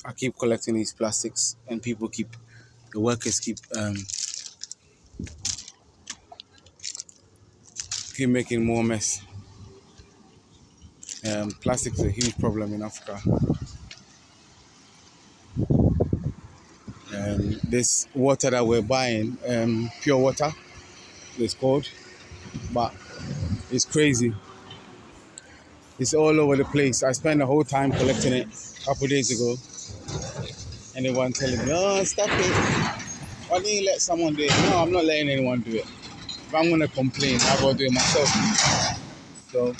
I keep collecting these plastics, and the workers keep making more mess. Plastic is a huge problem in Africa. This water that we're buying, pure water, it's called, but it's crazy. It's all over the place. I spent the whole time collecting it a couple of days ago, and everyone telling me, "Oh, stop it! Why don't you let someone do it?" No, I'm not letting anyone do it. If I'm gonna complain, I gotta do it myself. So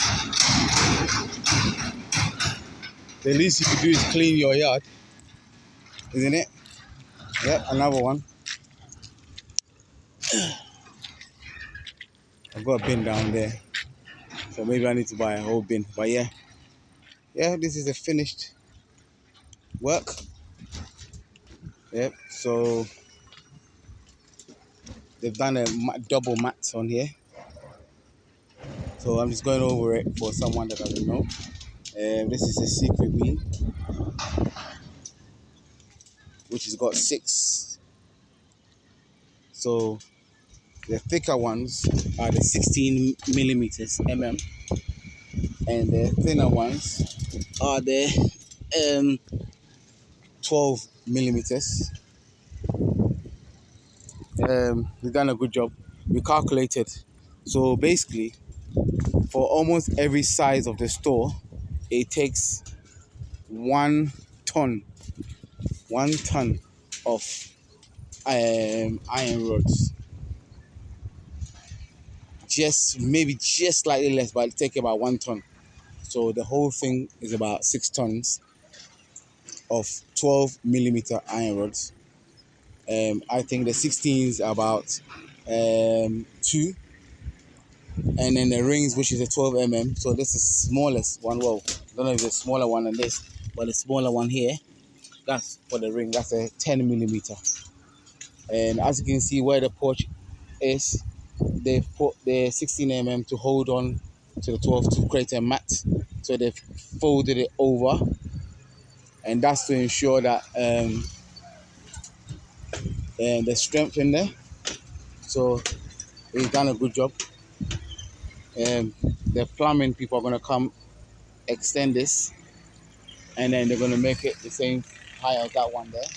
the least you can do is clean your yard, isn't it? Yep, another one. I've got a bin down there, so maybe I need to buy a whole bin. But yeah, this is a finished work. Yep. So they've done a double mat on here. So I'm just going over it for someone that doesn't know. This is a secret bean, which has got 6. So the thicker ones are the 16 millimeters mm, and the thinner ones are the 12 millimeters. We've done a good job. We calculated. So basically, for almost every size of the store, it takes 1 ton, 1 ton of iron rods. Just slightly less, but it take about 1 ton. So the whole thing is about 6 tons of 12 millimeter iron rods. I think the 16s are about 2, and then the rings, which is a 12 mm. So this is smallest one. Well, I don't know if it's a smaller one than this, but the smaller one here, that's for the ring. That's a 10 millimeter. And as you can see where the porch is, they've put the 16 mm to hold on to the 12 to create a mat. So they've folded it over, and that's to ensure that there's strength in there. So we've done a good job. The plumbing people are going to come extend this, and then they're going to make it the same height as that one there,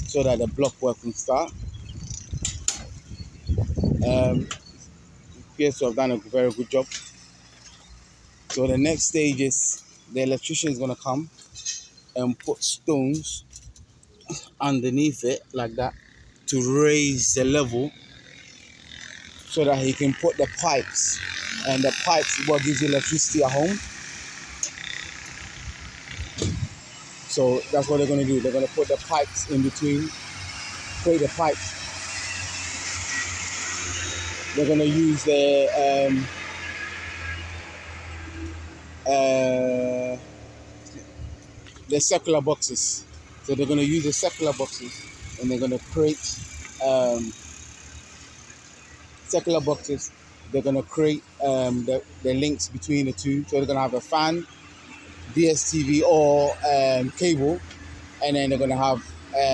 so that the block work can start. Appears to have done a very good job. So the next stage is the electrician is going to come and put stones underneath it like that to raise the level, so that he can put the pipes, and the pipes what gives you electricity at home. So that's what they're going to do. They're going to put the pipes in between, create the pipes. They're going to use the circular boxes. So they're going to use the circular boxes, and they're going to create circular boxes. They're going to create the links between the two. So they're going to have a fan, DSTV or cable, and then they're going to have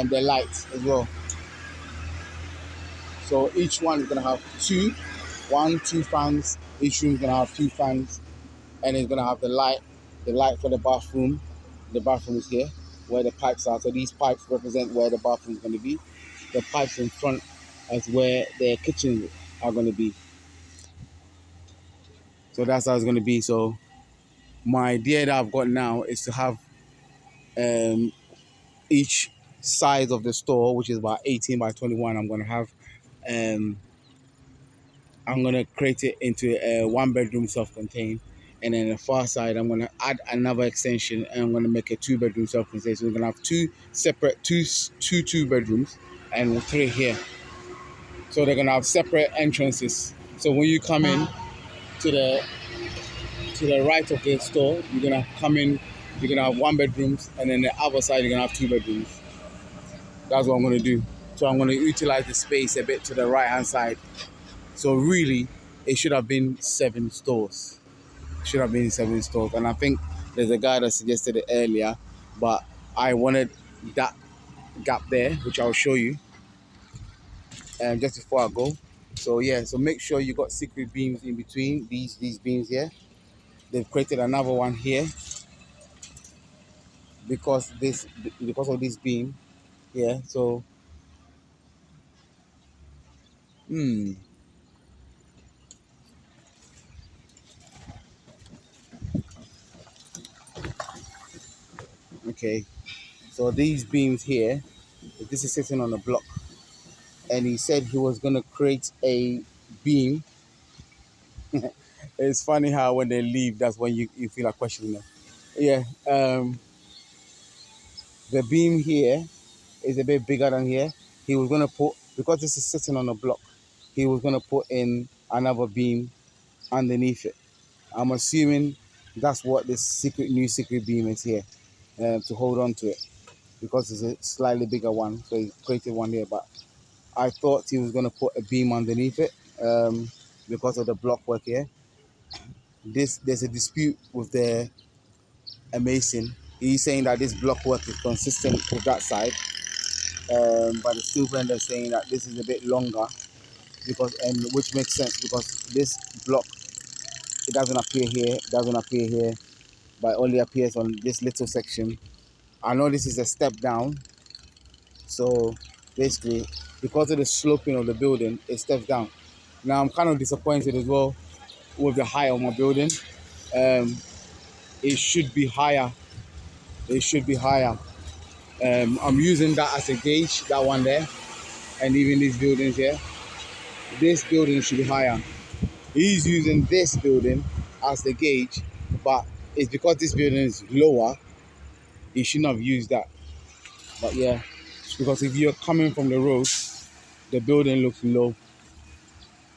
the lights as well. So each one is going to have 2 fans. Each room is going to have 2 fans, and it's going to have the light for the bathroom. The bathroom is here where the pipes are. So these pipes represent where the bathroom is going to be. The pipes in front is where the kitchen are going to be. So that's how it's going to be. So my idea that I've got now is to have each size of the store, which is about 18 by 21, I'm going to have I'm going to create it into a 1-bedroom self-contained. And then the far side, I'm going to add another extension, and I'm going to make a 2-bedroom self-contained. So we're going to have 2 separate, two bedrooms and 3 here. So they're going to have separate entrances. So when you come in to the right of the store, you're going to come in, you're going to have 1 bedrooms, and then the other side, you're going to have 2 bedrooms. That's what I'm going to do. So I'm going to utilize the space a bit to the right-hand side. So really, it should have been 7 stores. And I think there's a guy that suggested it earlier, but I wanted that gap there, which I'll show you just before I go. So yeah, so make sure you got secret beams in between these beams here. They've created another one here because of this beam here. So okay, so these beams here, this is sitting on a block, and he said he was gonna create a beam. It's funny how when they leave, that's when you feel like questioning them. Yeah, the beam here is a bit bigger than here. He was gonna put, because this is sitting on a block, he was gonna put in another beam underneath it. I'm assuming that's what this new secret beam is here, to hold on to it, because it's a slightly bigger one. So he created one here, but I thought he was gonna put a beam underneath it, because of the block work here. There's a dispute with the mason. He's saying that this block work is consistent with that side, but the steel vendor is saying that this is a bit longer, because, and which makes sense, because this block, it doesn't appear here, it doesn't appear here, but it only appears on this little section. I know this is a step down, so basically because of the sloping of the building, it steps down. Now I'm kind of disappointed as well with the height of my building. It should be higher. It should be higher. I'm using that as a gauge, that one there, and even these buildings here. This building should be higher. He's using this building as the gauge, but it's because this building is lower, he shouldn't have used that. But yeah, because if you're coming from the road, the building looks low,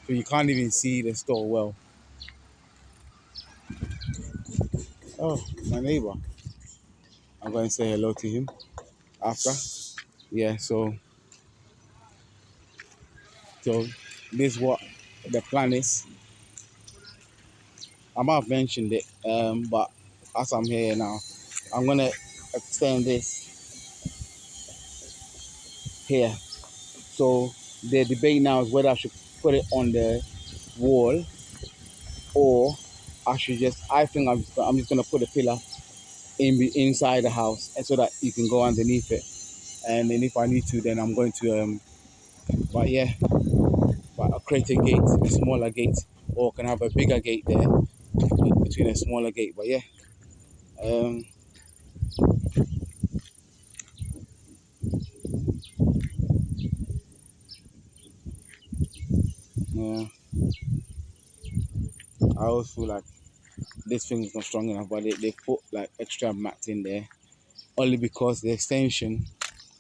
so you can't even see the store well. Oh, my neighbor. I'm going to say hello to him after. Yeah, so this is what the plan is. I might have mentioned it, but as I'm here now, I'm going to extend this here. So the debate now is whether I should put it on the wall, or I think I'm just going to put a pillar inside the house, and so that you can go underneath it. And then if I need to, then I'm going to, but yeah, but I'll create a gate, a smaller gate, or can have a bigger gate there between a smaller gate. But yeah, um, yeah, I always feel like this thing is not strong enough, but they put like extra mats in there only because the extension,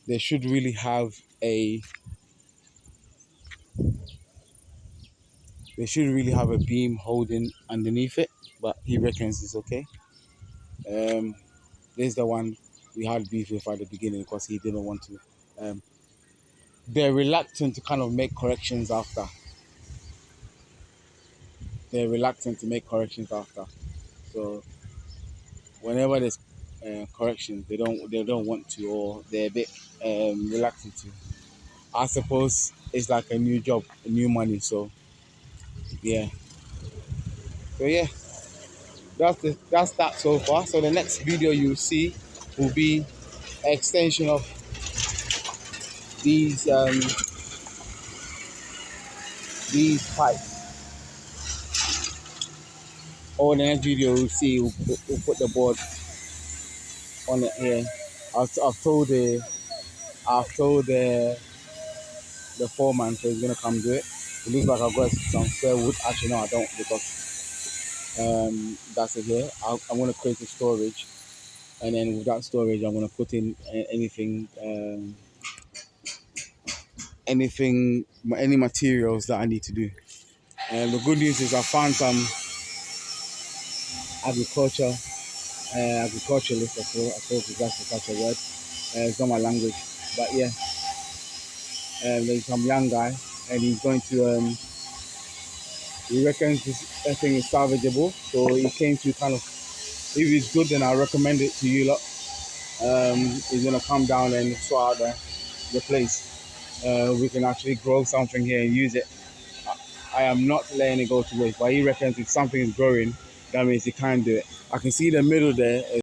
they should really have a beam holding underneath it, but he reckons it's okay. This is the one we had beef with at the beginning because he didn't want to. They're reluctant to kind of make corrections after. So whenever there's corrections, they don't want to, or they're a bit reluctant to. I suppose it's like a new job, a new money. So yeah, that's that so far. So the next video you'll see will be an extension of these these pipes. Or the next video you'll see we'll put the board on it here. I've told the foreman, so he's gonna come do it. It looks like I've got some spare wood. Actually, no, I don't, because that's it here. I'm gonna create a storage, and then with that storage, I'm gonna put in any materials that I need to do. And the good news is I found some agriculturalist. I suppose that's such a word. It's not my language, but yeah. There's some young guy, and he's going to. He reckons this thing is salvageable, so he came to kind of. If it's good, then I'll recommend it to you lot. is gonna come down and sort out the place. We can actually grow something here and use it. I am not letting it go to waste. But he reckons if something is growing, that means he can do it. I can see the middle there.